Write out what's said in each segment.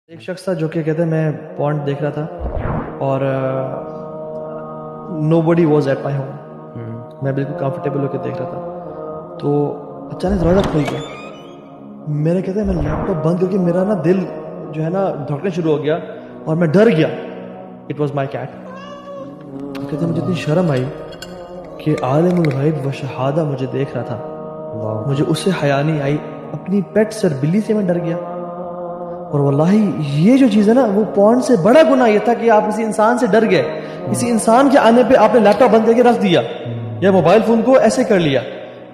ایک شخص تھا جو کہ کہتے ہیں میں پونڈ دیکھ رہا تھا اور نو بڈی واز ایٹ مائی ہوم. میں بالکل کمفرٹیبل ہو کے دیکھ رہا تھا تو اچانک دروازہ کھل گیا. میرے کہتے ہیں میں لیپ ٹاپ بند کر کے میرا نا دل جو ہے نا دھڑکنا شروع ہو گیا اور میں ڈر گیا. It was my cat. کہتے ہیں مجھے اتنی شرم آئی کہ عالم الغیب و شہادہ مجھے دیکھ رہا تھا, مجھے اس سے حیا نہیں آئی. اپنی پیٹ سر بلی سے میں ڈر گیا. اور واللہ یہ جو چیز ہے نا وہ پونڈ سے بڑا گناہ یہ تھا کہ آپ کسی انسان سے ڈر گئے. کسی انسان کے آنے پہ آپ نے لیپ ٹاپ بند کر کے رکھ دیا یا موبائل فون کو ایسے کر لیا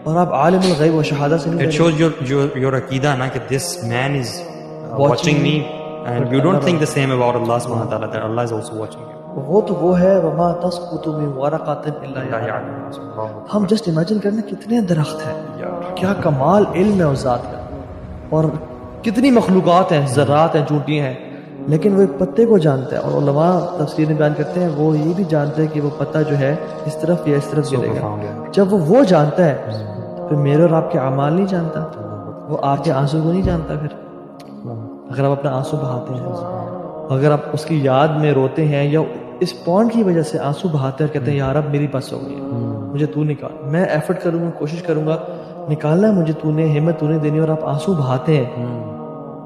اور آپ عالم الغیب و شہادہ سے نہیں. It shows your عقیدہ نا کہ this man is watching me and you don't think the same about Allah subhanahu wa ta'ala that Allah is also watching you. وہ ہے وما تسقط من ورقۃ الا یعلمها. ہم جسٹ امیجن کرنا کتنے درخت ہیں, کیا کمال علم ہے اس ذات کا, اور کتنی مخلوقات ہیں, ذرات ہیں, چونٹیاں ہیں, لیکن وہ ایک پتے کو جانتا ہے. اور علماء تفسیر میں بیان کرتے ہیں وہ یہ بھی جانتے ہیں کہ وہ پتا جو ہے اس طرف یا اس طرف گرے گا. جب وہ جانتا ہے تو پھر میرے اور آپ کے اعمال نہیں جانتا, وہ آپ کے آنسو کو نہیں جانتا. پھر اگر آپ اپنا آنسو بہاتے ہیں, اگر آپ اس کی یاد میں روتے ہیں یا اس پونڈ کی وجہ سے آنسو بہاتے ہیں اور کہتے ہیں یار اب میری بس ہو گئی ہے, مجھے تو نکال, میں ایفرٹ کروں گا, کوشش کروں گا, نکالنا ہے مجھے, تو نے ہمت تو نے دینی, اور آپ آنسو بہاتے ہیں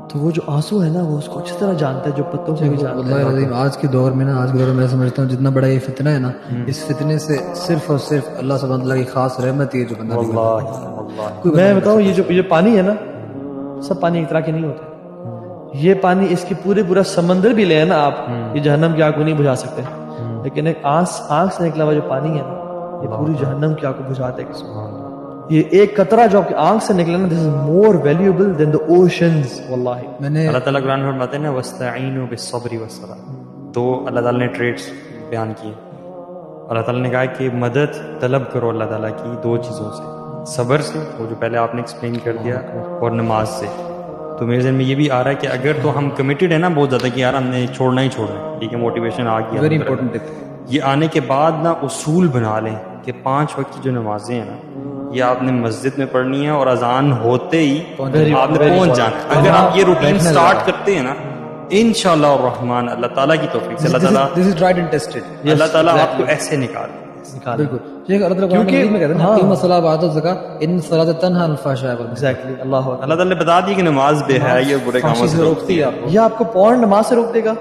تو وہ جو آنسو ہے نا وہ اس کو اچھی طرح جانتا ہے جو پتوں سے بھی جانتا ہے. اللہ عظیم آج کے دور میں میں سمجھتا ہوں جتنا بڑا یہ فتنہ ہے نا, اس فتنے سے صرف اور صرف اللہ سبحانہ اللہ کی خاص رحمت ہے جو بندہ میں بتاؤں یہ پانی ہے نا, سب پانی ایک طرح کے نہیں ہوتے. یہ پانی اس کی پورا سمندر بھی لے نا آپ, یہ جہنم کی آگ کو نہیں بجھا سکتے, لیکن ایک آنکھ سے نکلا ہوا جو پانی ہے نا یہ پوری جہنم کی آگ کو بجھاتے ہیں. یہ ایک قطرہ جو آپ کی آنکھ سے نکلا نا, this is more valuable than the oceans. واللہ اللہ تعالیٰ قرآن میں فرماتے ہیں نا وَاسْتَعِينُوا بِالصَّبْرِ وَالصَّلَاةِ. تو اللہ تعالیٰ نے ٹریٹس بیان کیے. اللہ تعالیٰ نے کہا کہ مدد طلب کرو اللہ تعالیٰ کی دو چیزوں سے, صبر سے, وہ جو پہلے آپ نے ایکسپلین کر دیا, اور نماز سے. تو میرے ذہن میں یہ بھی آ رہا ہے کہ اگر تو ہم کمیٹیڈ ہیں نا بہت زیادہ کہ یار ہم نے چھوڑنا ہی چھوڑنا ہے, ٹھیک ہے, موٹیویشن آ گیا, ویری امپورٹنٹ. یہ آنے کے بعد نا اصول بنا لیں کہ 5 وقت کی جو نمازیں ہیں نا یہ آپ نے مسجد میں پڑھنی ہے اور اذان ہوتے ہی آپ نے پہنچ جانا. اگر آپ یہ روٹین سٹارٹ کرتے ہیں نا انشاءاللہ الرحمن, اللہ تعالیٰ کی توفیق سے اللہ تعالیٰ دس از ٹرائڈ اینڈ ٹیسٹڈ, اللہ تعالیٰ آپ کو ایسے نکال. بالکل. اللہ تعالیٰ قرآن مجید میں کہتے ہیں نا اقیموا الصلاۃ وآتوا الزکاۃ ان الصلاۃ تنہی عن الفحشاء والمنکر. ایگزیکٹلی. اللہ تعالیٰ نے بتا دی کہ نماز بے حیائی اور برے کاموں سے روکتی ہے. یہ آپ کو پونڈ نماز سے روک دے گا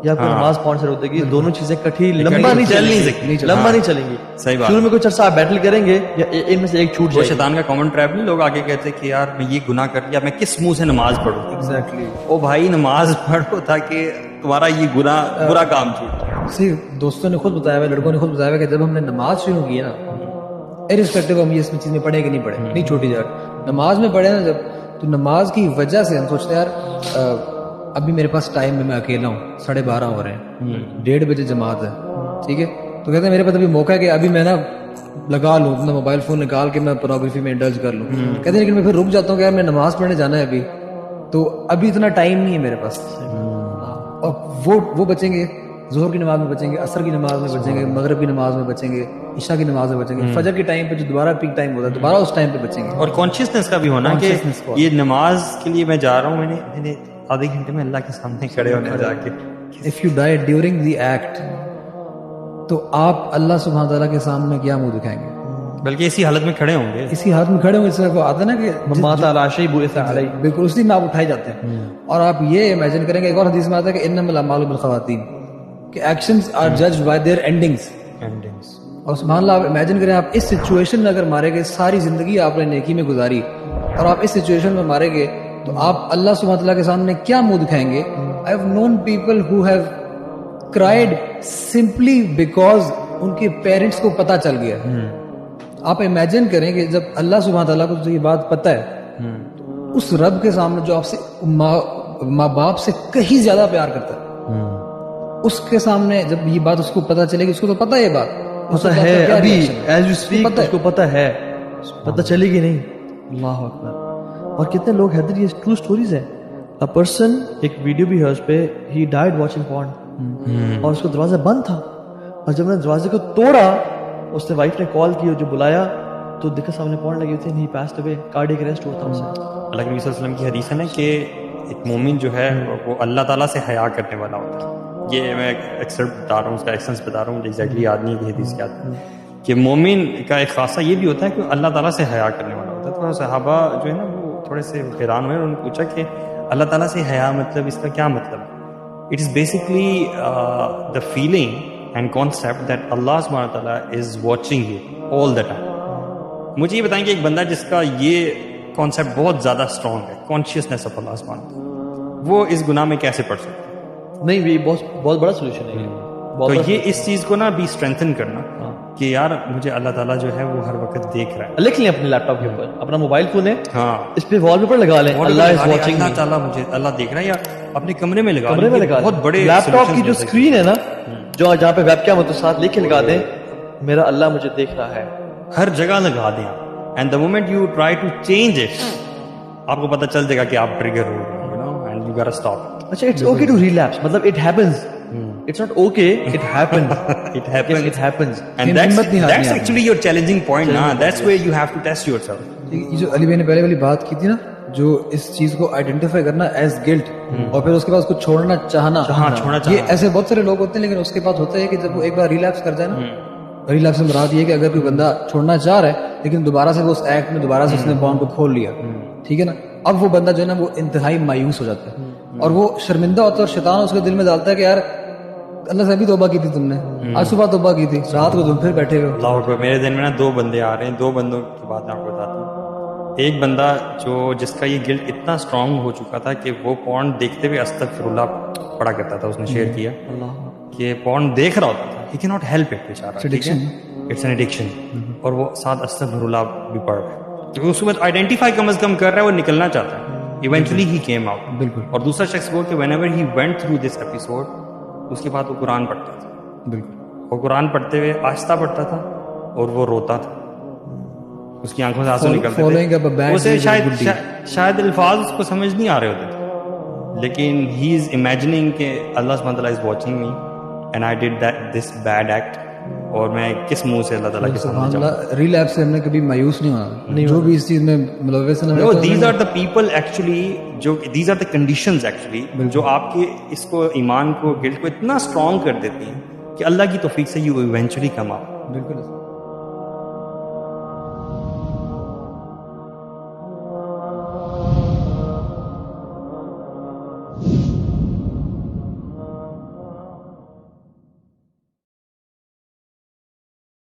یا آپ کو نماز پونڈ سے روک دے گی, دونوں چیزیں کٹھی لمبا نہیں چلیں گی. صحیح بات. شروع میں کچھ عرصہ آپ بیٹل کریں گے یا ان میں سے ایک چھوٹ وہ جائے. شیطان کا کامن ٹریپ نہیں, لوگ آگے کہتے کہ یار میں یہ گناہ کر لیا, میں کس منہ سے نماز پڑھوں. ایگزیکٹلی. او بھائی نماز پڑھو تاکہ تمہارا یہ گناہ برا کام چھوٹ جائے. دوستوں نے خود بتایا ہوا, لڑکوں نے خود بتایا ہوا کہ جب ہم نے نماز شروع کی نا, ارسپیکٹو ہم یہ اس چیز میں پڑھیں کہ نہیں پڑھیں, نہیں چھوٹی جا نماز میں پڑھے نا جب, تو نماز کی وجہ سے ہم سوچتے ہیں یار ابھی میرے پاس ٹائم میں اکیلا ہوں, 12:30 ہو رہے ہیں, 1:30 بجے جماعت ہے, ٹھیک ہے, تو کہتے ہیں میرے پاس ابھی موقع ہے کہ ابھی میں نا لگا لوں اپنا موبائل فون نکال کے میں پورنوگرافی میں انڈلج کر لوں. کہتے ہیں لیکن میں پھر رک جاتا ہوں کہ یار میں نماز پڑھنے جانا ہے ابھی, تو ابھی اتنا ٹائم نہیں ہے میرے پاس. اور وہ بچیں گے, ظہر کی نماز میں بچیں گے, عصر کی نماز میں بچیں گے, مغرب کی نماز میں بچیں گے, عشاء کی نماز میں بچیں گے, فجر کے ٹائم پہ جو دوبارہ پیک ٹائم ہوتا ہے دوبارہ اس ٹائم پہ بچیں گے. اور کانشیسنس کا بھی ہونا کہ یہ نماز کے لیے میں جا رہا ہوں, میں نے آدھے گھنٹے میں اللہ کے سامنے کھڑے ہونے جا کے. If you die during the act تو آپ اللہ سبحانہ تعالیٰ کے سامنے کیا منہ دکھائیں گے, بلکہ اسی حالت میں کھڑے ہوں گے, اسی حالت میں کھڑے ہوں گے. اس وہ آتا ہے نا کہ مات العشی بعث علی, بالکل اسی میں آپ اٹھائے جاتے ہیں. اور آپ یہ امیجن کریں گے, ایک اور حدیث میں آتا ہے کہ انما الاعمال بالخواتیم, کہ actions are judged by their endings. اور سبحان اللہ آپ امیجن کریں, آپ اس سچویشن میں اگر مارے گئے, ساری زندگی آپ نے نیکی میں گزاری اور آپ اس سچویشن میں مارے گئے, تو آپ اللہ سبحانہ تعالیٰ کے سامنے کیا منہ دکھائیں گے. I have known people who have cried simply because ان کے پیرنٹس کو پتہ چل گیا. آپ امیجن کریں کہ جب اللہ سبحانہ تعالیٰ کو یہ بات پتہ ہے, اس رب کے سامنے جو آپ سے ماں باپ سے کہیں زیادہ پیار کرتا ہے, اس کے سامنے جب یہ بات اس کو پتہ چلے گی, اس کو تو پتہ ہے بات پتہ ہے ابھی ایز یو اسپیک, اس کو پتہ ہے, پتہ چلے گی نہیں. اللہ اکبر. اور کتنے لوگ حیدر, یہ ٹرو سٹوریز ہیں. اے پرسن, ایک ویڈیو بھی ہے اس پہ, ہی ڈائیڈ واچنگ پورن, اور اس کو دروازہ بند تھا, اور جب نے دروازے کو توڑا اس نے وائف نے کال کی, جو بلایا تو دیکھا سامنے پورن لگی ہوئی تھی, ہی پاسڈ اوے, کارڈیک اریسٹ ہوا تھا اسے. اللہ کے نبی صلی اللہ علیہ وسلم کی حدیث ہے نا کہ ایک مومن جو ہے وہ اللہ تعالیٰ سے حیا کرنے والا ہوتا ہے. یہ میں ایکسپٹ بتا رہا ہوں, اس کا ایکسنس بتا رہا ہوں, ایگزیکٹلی یاد نہیں ہے حدیث یاد, کہ مومن کا ایک خاصہ یہ بھی ہوتا ہے کہ اللہ تعالیٰ سے حیا کرنے والا ہوتا ہے. تو صحابہ جو ہے نا وہ تھوڑے سے حیران ہوئے, انہوں نے پوچھا کہ اللہ تعالیٰ سے حیا مطلب اس کا کیا مطلب ہے؟ It is basically the feeling and concept that اللہ سبحانہ وتعالیٰ is watching you all the time. مجھے یہ بتائیں کہ ایک بندہ جس کا یہ کانسیپٹ بہت زیادہ اسٹرانگ ہے, کانشیسنیس آف اللہ سبحانہ وتعالیٰ, وہ اس گناہ میں کیسے پڑ سکتا ہے؟ نہیں, یہ بہت بڑا سولوشن ہے. تو یہ اس چیز کو نا بھی اسٹرینتھن کرنا کہ یار مجھے اللہ تعالیٰ جو ہے وہ ہر وقت دیکھ رہا ہے. لکھ لیں اپنے لیپ ٹاپ کے اوپر, اپنا موبائل فون ہے, ہاں, اس پہ وال پیپر لگا لیں, اللہ از واچنگ, اللہ تعالیٰ مجھے اللہ دیکھ رہا ہے, یا اپنے کمرے میں لگا کمرے میں لگا, بہت بڑے لیپ ٹاپ کی جو اسکرین ہے نا, جو جہاں پہ ویب کیم ہوتا ہے, ساتھ لکھ کے لگا دیں میرا اللہ مجھے دیکھ رہا ہے. ہر جگہ لگا دیں, and the moment you try to change it, آپ کو پتہ چل جائے گا کہ آپ ٹریگر ہو گئے, you know, and you gotta stop. اچھا, اٹس اوکے ٹو ریلیپس, مطلب it happens, it's not okay, it happens, It happens. it happens. And that's actually your challenging point now. That's where you have to test yourself. یہ جو علی بھائی نے پہلے والی بات کی تھی نا, جو اس چیز کو آئیڈینٹیفائی کرنا ایز گلٹ, اور پھر اس کے بعد اس کو چھوڑنا چاہنا, یہ ایسے بہت سارے لوگ ہوتے ہیں, لیکن اس کے بعد ہوتا ہے کہ جب وہ ایک بار ریلیپس کر جائے نا, ریلیپس سے مراد یہ ہے کہ اگر کوئی بندہ چھوڑنا چاہ رہا ہے لیکن دوبارہ سے وہ اس ایکٹ میں دوبارہ سے اس نے بانڈ کو کھول لیا, ٹھیک ہے نا, اب وہ بندہ جو ہے نا وہ انتہائی مایوس ہو جاتا ہے, اور وہ شرمندہ ہوتا ہے, اور شیطان اس کے دل میں ڈالتا ہے کہ یار اللہ سے ابھی توبہ کی تھی تم نے, آج صبح توبہ کی تھی, رات کو تم پھر بیٹھے ہوئے. اللہ اکبر. میرے دن میں نا 2 بندے آ رہے ہیں, 2 بندوں کی بات میں آپ کو بتاتا ہوں. ایک بندہ جو جس کا یہ گلٹ اتنا اسٹرانگ ہو چکا تھا کہ وہ پورن دیکھتے ہوئے استغفراللہ پڑا کرتا تھا, اس نے شیئر کیا کہ پورن دیکھ رہا ہوتا تھا, he can not help it بیچارہ, اٹس این ایڈکشن, اور وہ ساتھ استغفراللہ بھی پڑھ رہا ہے, تو اس وقت آئیڈینٹیفائی کم از کم کر رہا ہے, وہ نکلنا چاہتا ہے. Eventually he came out. بالکل. اور دوسرا شخص وہ کہ whenever he went through this episode, اس کے بعد وہ قرآن پڑھتا تھا. بالکل. وہ قرآن پڑھتے ہوئے آہستہ پڑھتا تھا, اور وہ روتا تھا, اس کی آنکھوں سے آنسو نکلتے تھے. اسے شاید الفاظ اس کو سمجھ نہیں آ رہے ہوتے تھے, لیکن ہی از امیجننگ کہ اللہ سبحانہ وتعالیٰ is watching me and I did this bad act, اور میں کس منہ سے اللہ تعالیٰ کے سامنے جاؤں. ریلیپس سے ہم نے کبھی مایوس نہیں ہونا, جو بھی اس چیز میں ملوث ہیں. No, these are the people actually, these are the conditions actually جو آپ کے اس کو ایمان کو, گلٹ کو اتنا اسٹرانگ کر دیتی ہیں کہ اللہ کی توفیق سے you eventually come out. بالکل.